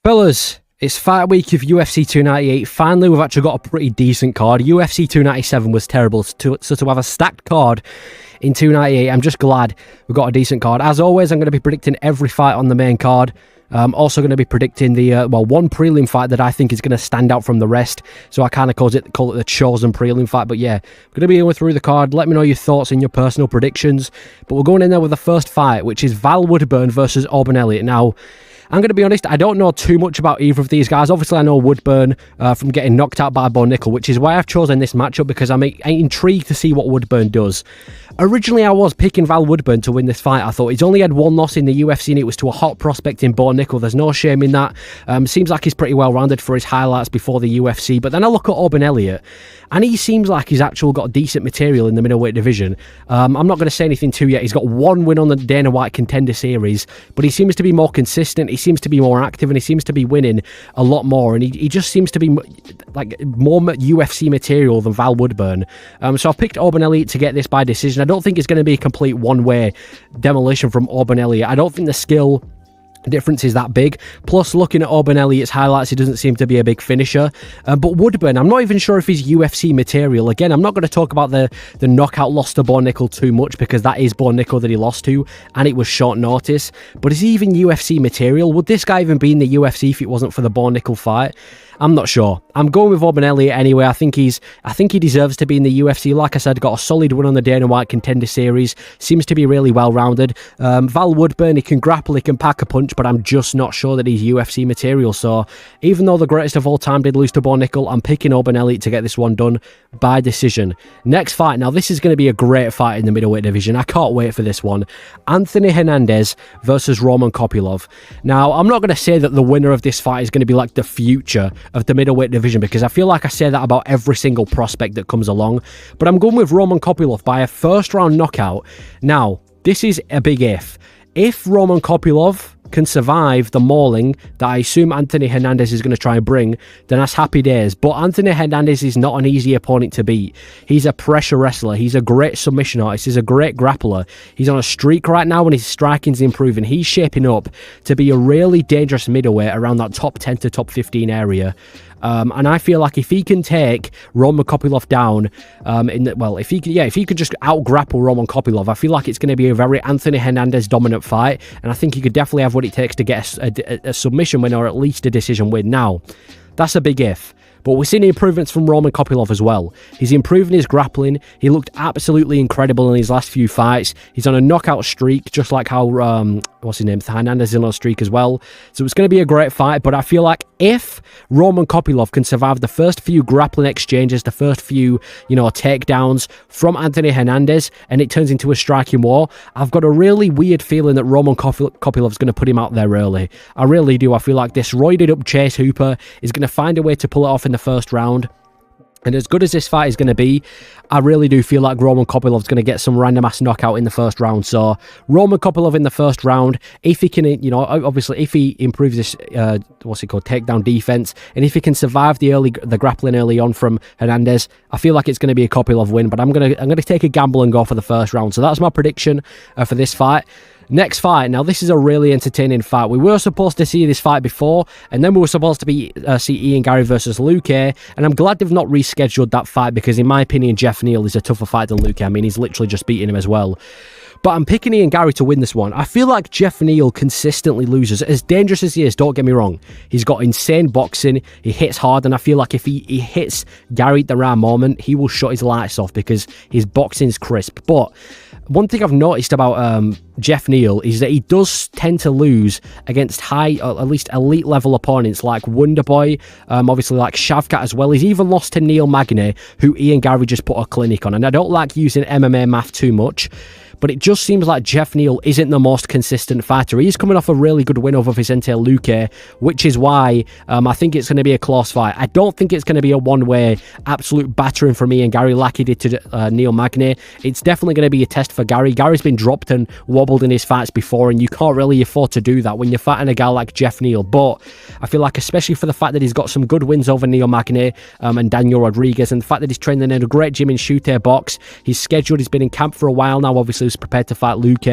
Fellas, it's fight week of UFC 298. Finally, we've actually got a pretty decent card. UFC 297 was terrible, so to have a stacked card in 298, I'm just glad we've got a decent card. As always, I'm going to be predicting every fight on the main card. I'm also going to be predicting the, one prelim fight that I think is going to stand out from the rest. So I kind of call it the chosen prelim fight. But yeah, I'm going to be going through the card. Let me know your thoughts and your personal predictions. But we're going in there with the first fight, which is Val Woodburn versus Auburn Elliott. Now, I'm going to be honest, I don't know too much about either of these guys. Obviously, I know Woodburn from getting knocked out by Bo Nickel, which is why I've chosen this matchup, because I'm intrigued to see what Woodburn does. Originally, I was picking Val Woodburn to win this fight. I thought he's only had one loss in the UFC, and it was to a hot prospect in Bo Nickel. There's no shame in that. Seems like he's pretty well-rounded for his highlights before the UFC. But then I look at Auburn Elliott, and he seems like he's actually got decent material in the middleweight division. I'm not going to say anything too yet. He's got one win on the Dana White Contender Series, but he seems to be more consistent. He seems to be more active, and he seems to be winning a lot more. And he just seems to be like more UFC material than Val Woodburn. So I've picked Auburn Elliott to get this by decision. I don't think it's going to be a complete one-way demolition from Auburn Elliott. I don't think the skill difference is that big. Plus, looking at Auburn Elliott's highlights, he doesn't seem to be a big finisher. But Woodburn, I'm not even sure if he's UFC material. Again, I'm not going to talk about the knockout loss to Bo Nickel too much, because that is Bo Nickel that he lost to, and it was short notice. But is he even UFC material? Would this guy even be in the UFC if it wasn't for the Bo Nickel fight? I'm not sure. I'm going with Auburn Elliott anyway. I think he deserves to be in the UFC. Like I said, got a solid win on the Dana White Contender Series. Seems to be really well-rounded. Val Woodburn, he can grapple, he can pack a punch, but I'm just not sure that he's UFC material. So even though the greatest of all time did lose to Bo Nickel, I'm picking Auburn Elliott to get this one done by decision. Next fight. Now, this is going to be a great fight in the middleweight division. I can't wait for this one. Anthony Hernandez versus Roman Kopylov. Now, I'm not going to say that the winner of this fight is going to be like the future of the middleweight division, because I feel like I say that about every single prospect that comes along, but I'm going with Roman Kopylov by a first round knockout. Now, this is a big if. If Roman Kopylov can survive the mauling that I assume Anthony Hernandez is going to try and bring, then that's happy days. But Anthony Hernandez is not an easy opponent to beat. He's a pressure wrestler. He's a great submission artist. He's a great grappler. He's on a streak right now, and his striking's improving. He's shaping up to be a really dangerous middleweight around that top 10 to top 15 area. And I feel like if he can take Roman Kopylov down, if he could just out-grapple Roman Kopylov, I feel like it's going to be a very Anthony Hernandez dominant fight, and I think he could definitely have what it takes to get a submission win, or at least a decision win. Now, that's a big if. But we're seeing improvements from Roman Kopylov as well. He's improving his grappling. He looked absolutely incredible in his last few fights. He's on a knockout streak, just like how, Hernandez is on a streak as well. So it's going to be a great fight, but I feel like if Roman Kopylov can survive the first few grappling exchanges, the first few, takedowns from Anthony Hernandez, and it turns into a striking war, I've got a really weird feeling that Roman Kopylov's going to put him out there early. I really do. I feel like this roided up Chase Hooper is going to find a way to pull it off in the first round. And as good as this fight is going to be, I really do feel like Roman Kopylov's going to get some random ass knockout in the first round. So Roman Kopylov in the first round, if he can, obviously if he improves this, takedown defense, and if he can survive the grappling early on from Hernandez, I feel like it's going to be a Kopylov win. But I'm going to take a gamble and go for the first round. So that's my prediction for this fight. Next fight. Now, this is a really entertaining fight. We were supposed to see this fight before, and then we were supposed to see Ian Garry versus Luque, and I'm glad they've not rescheduled that fight, because in my opinion, Jeff Neal is a tougher fight than Luque. I mean, he's literally just beating him as well. But I'm picking Ian Garry to win this one. I feel like Jeff Neal consistently loses. As dangerous as he is, don't get me wrong, he's got insane boxing, he hits hard, and I feel like if he hits Garry at the right moment, he will shut his lights off, because his boxing's crisp. But one thing I've noticed about Jeff Neal is that he does tend to lose against high, or at least elite level opponents like Wonderboy, obviously like Shavkat as well. He's even lost to Neil Magny, who Ian Garry just put a clinic on. And I don't like using MMA math too much, but it just seems like Jeff Neal isn't the most consistent fighter. He's coming off a really good win over Vicente Luque, which is why I think it's going to be a close fight. I don't think it's going to be a one-way absolute battering from Ian Garry like he did to Neil Magny. It's definitely going to be a test for Garry. Gary's been dropped and wobbled in his fights before, and you can't really afford to do that when you're fighting a guy like Jeff Neal. But I feel like, especially for the fact that he's got some good wins over Neil Magny and Daniel Rodriguez, and the fact that he's training in a great gym in Chute Box, he's scheduled, he's been in camp for a while now, obviously who's prepared to fight Luke.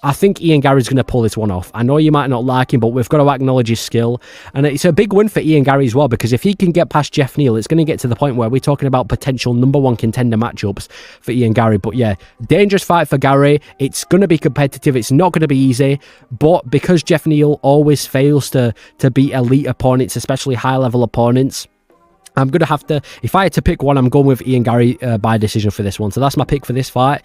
I think Ian Gary's going to pull this one off. I know you might not like him, but we've got to acknowledge his skill. And it's a big win for Ian Gary as well, because if he can get past Jeff Neal, it's going to get to the point where we're talking about potential #1 contender matchups for Ian Gary. But yeah, dangerous fight for Gary. It's going to be competitive. It's not going to be easy. But because Jeff Neal always fails to beat elite opponents, especially high-level opponents, I'm going to have to, if I had to pick one, I'm going with Ian Gary by decision for this one. So that's my pick for this fight.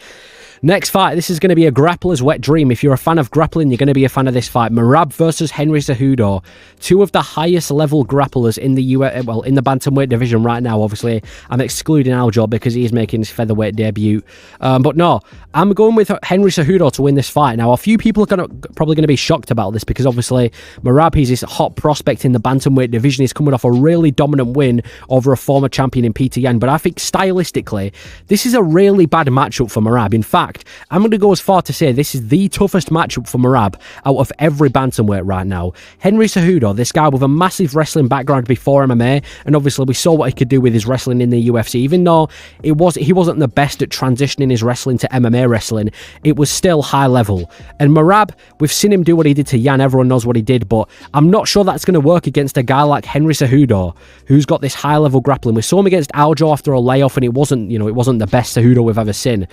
Next fight, this is going to be a grappler's wet dream. If you're a fan of grappling, you're going to be a fan of this fight. Morab versus Henry Cejudo. Two of the highest level grapplers in the in the bantamweight division right now. Obviously, I'm excluding Aljo because he is making his featherweight debut. But no, I'm going with Henry Cejudo to win this fight. Now, a few people are probably going to be shocked about this because obviously Morab, he's this hot prospect in the bantamweight division. He's coming off a really dominant win over a former champion in PTN. But I think stylistically, this is a really bad matchup for Morab. In fact, I'm going to go as far to say this is the toughest matchup for Morab out of every bantamweight right now. Henry Cejudo, this guy with a massive wrestling background before MMA, and obviously we saw what he could do with his wrestling in the UFC. Even though he wasn't the best at transitioning his wrestling to MMA wrestling, it was still high level. And Morab, we've seen him do what he did to Jan. Everyone knows what he did, but I'm not sure that's going to work against a guy like Henry Cejudo, who's got this high level grappling. We saw him against Aljo after a layoff, and it wasn't the best Cejudo we've ever seen.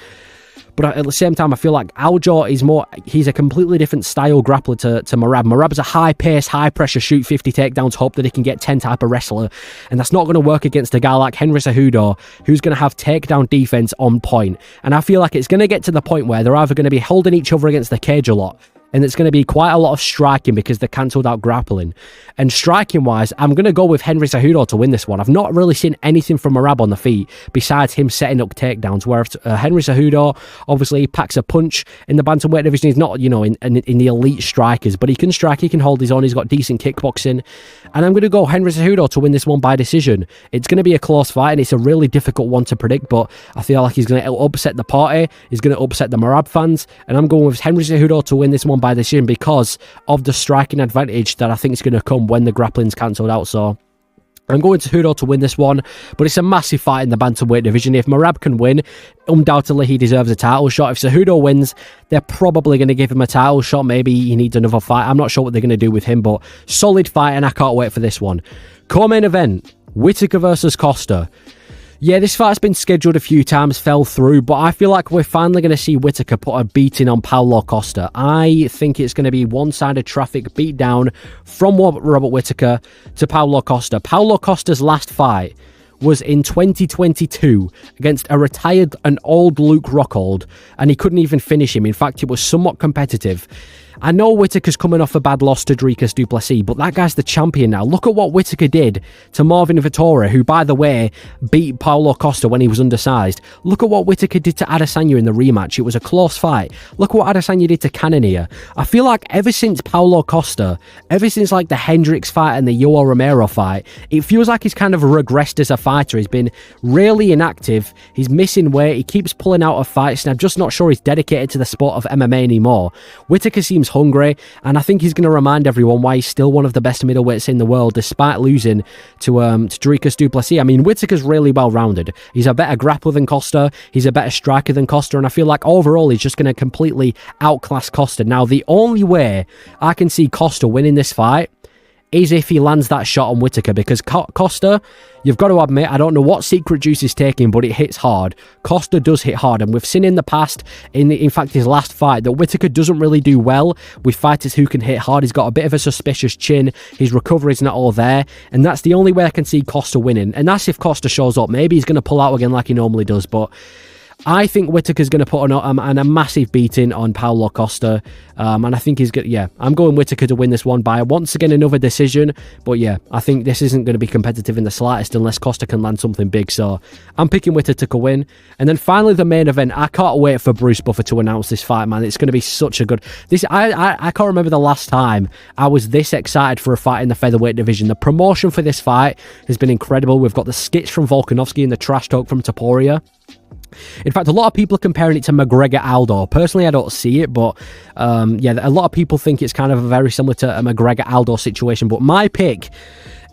But at the same time, I feel like Aljo is he's a completely different style grappler to Morab. Morab's a high pace, high pressure, shoot 50 takedowns, hope that he can get 10 type of wrestler. And that's not going to work against a guy like Henry Cejudo, who's going to have takedown defense on point. And I feel like it's going to get to the point where they're either going to be holding each other against the cage a lot, and it's going to be quite a lot of striking because they're cancelled out grappling. And striking-wise, I'm going to go with Henry Cejudo to win this one. I've not really seen anything from Morab on the feet besides him setting up takedowns, whereas Henry Cejudo, obviously, he packs a punch in the bantamweight division. He's not, in the elite strikers, but he can strike, he can hold his own, he's got decent kickboxing. And I'm going to go Henry Cejudo to win this one by decision. It's going to be a close fight, and it's a really difficult one to predict, but I feel like he's going to upset the party, he's going to upset the Morab fans, and I'm going with Henry Cejudo to win this one by decision because of the striking advantage that I think is going to come when the grappling's cancelled out. So I'm going to Cejudo to win this one, but it's a massive fight in the bantamweight division. If Morab can win, undoubtedly he deserves a title shot. If Cejudo wins, they're probably going to give him a title shot. Maybe he needs another fight. I'm not sure what they're going to do with him, but solid fight, and I can't wait for this one. Co-main event, Whitaker versus Costa. Yeah, this fight's been scheduled a few times, fell through, but I feel like we're finally going to see Whitaker put a beating on Paulo Costa. I think it's going to be one-sided traffic beatdown from Robert Whitaker to Paulo Costa. Paulo Costa's last fight was in 2022 against a retired and old Luke Rockhold, and he couldn't even finish him. In fact, it was somewhat competitive. I know Whitaker's coming off a bad loss to Dricus du Plessis, but that guy's the champion now. Look at what Whitaker did to Marvin Vettori, who, by the way, beat Paulo Costa when he was undersized. Look at what Whitaker did to Adesanya in the rematch. It was a close fight. Look at what Adesanya did to Cannonier. I feel like ever since Paulo Costa, ever since like the Hendricks fight and the Yoel Romero fight, it feels like he's kind of regressed as a fighter. He's been really inactive. He's missing weight. He keeps pulling out of fights, and I'm just not sure he's dedicated to the sport of MMA anymore. Whitaker seems hungry, and I think he's going to remind everyone why he's still one of the best middleweights in the world, despite losing to Dricus du Plessis. I mean, Whitaker's really well-rounded. He's a better grappler than Costa. He's a better striker than Costa, and I feel like overall he's just going to completely outclass Costa. Now, the only way I can see Costa winning this fight is if he lands that shot on Whitaker, because Costa, you've got to admit, I don't know what secret juice he's taking, but it hits hard. Costa does hit hard, and we've seen in the past, in fact his last fight, that Whitaker doesn't really do well with fighters who can hit hard. He's got a bit of a suspicious chin, his recovery's not all there, and that's the only way I can see Costa winning, and that's if Costa shows up. Maybe he's going to pull out again like he normally does, but I think Whitaker's going to put a massive beating on Paulo Costa, and I think he's going to, yeah, I'm going Whitaker to win this one by, once again, another decision, but yeah, I think this isn't going to be competitive in the slightest unless Costa can land something big, so I'm picking Whitaker to win. And then finally, the main event. I can't wait for Bruce Buffer to announce this fight, man. It's going to be such a good... I can't remember the last time I was this excited for a fight in the featherweight division. The promotion for this fight has been incredible. We've got the skits from Volkanovski and the trash talk from Topuria. In fact, a lot of people are comparing it to McGregor-Aldo. Personally, I don't see it, but yeah, a lot of people think it's kind of very similar to a McGregor-Aldo situation. But my pick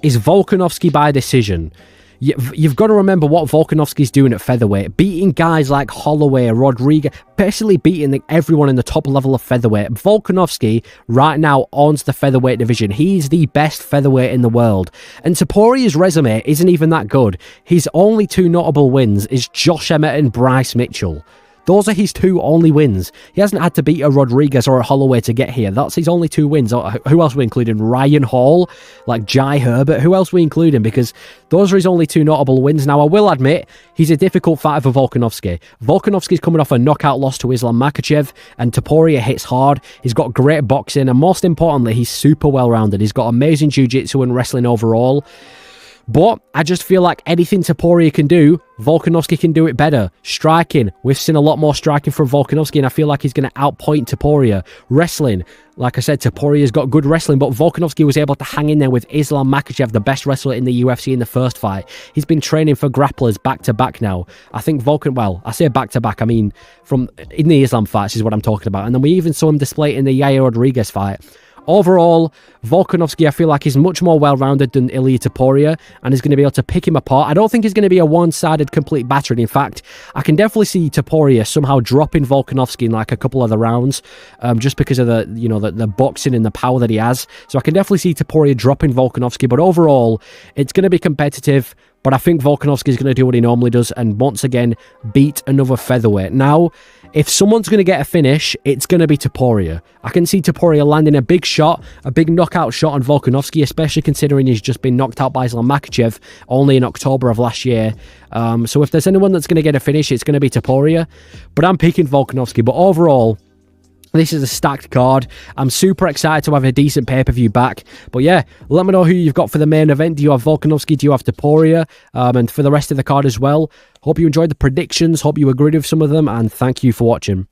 is Volkanovski by decision. You've got to remember what Volkanovski's doing at featherweight, beating guys like Holloway, Rodriguez, basically beating everyone in the top level of featherweight. Volkanovski right now owns the featherweight division. He's the best featherweight in the world. And Topuria's resume isn't even that good. His only two notable wins is Josh Emmett and Bryce Mitchell. Those are his two only wins. He hasn't had to beat a Rodriguez or a Holloway to get here. That's his only two wins. Who else are we including? Ryan Hall, like Jai Herbert. Who else are we including? Because those are his only two notable wins. Now, I will admit, he's a difficult fighter for Volkanovski. Volkanovski's coming off a knockout loss to Islam Makhachev, and Topuria hits hard. He's got great boxing, and most importantly, he's super well-rounded. He's got amazing jiu-jitsu and wrestling overall. But I just feel like anything Topuria can do, Volkanovski can do it better. Striking, we've seen a lot more striking from Volkanovski, and I feel like he's going to outpoint Topuria. Wrestling, like I said, Topuria's got good wrestling, but Volkanovski was able to hang in there with Islam Makhachev, the best wrestler in the UFC in the first fight. He's been training for grapplers back-to-back now. I think well, I say back-to-back, I mean in the Islam fights is what I'm talking about. And then we even saw him display it in the Yair Rodriguez fight. Overall, Volkanovski, I feel like he's much more well-rounded than Ilia Topuria, and he's going to be able to pick him apart. I don't think he's going to be a one-sided complete battering. In fact, I can definitely see Topuria somehow dropping Volkanovski in like a couple of the rounds, just because of the boxing and the power that he has. So I can definitely see Topuria dropping Volkanovski, but overall, it's going to be competitive. But I think Volkanovski is going to do what he normally does and once again beat another featherweight. Now, if someone's going to get a finish, it's going to be Topuria. I can see Topuria landing a big shot, a big knockout shot on Volkanovski, especially considering he's just been knocked out by Islam Makhachev only in October of last year. So if there's anyone that's going to get a finish, it's going to be Topuria. But I'm picking Volkanovski. But overall, this is a stacked card. I'm super excited to have a decent pay-per-view back. But yeah, let me know who you've got for the main event. Do you have Volkanovski? Do you have Topuria? And for the rest of the card as well. Hope you enjoyed the predictions. Hope you agreed with some of them. And thank you for watching.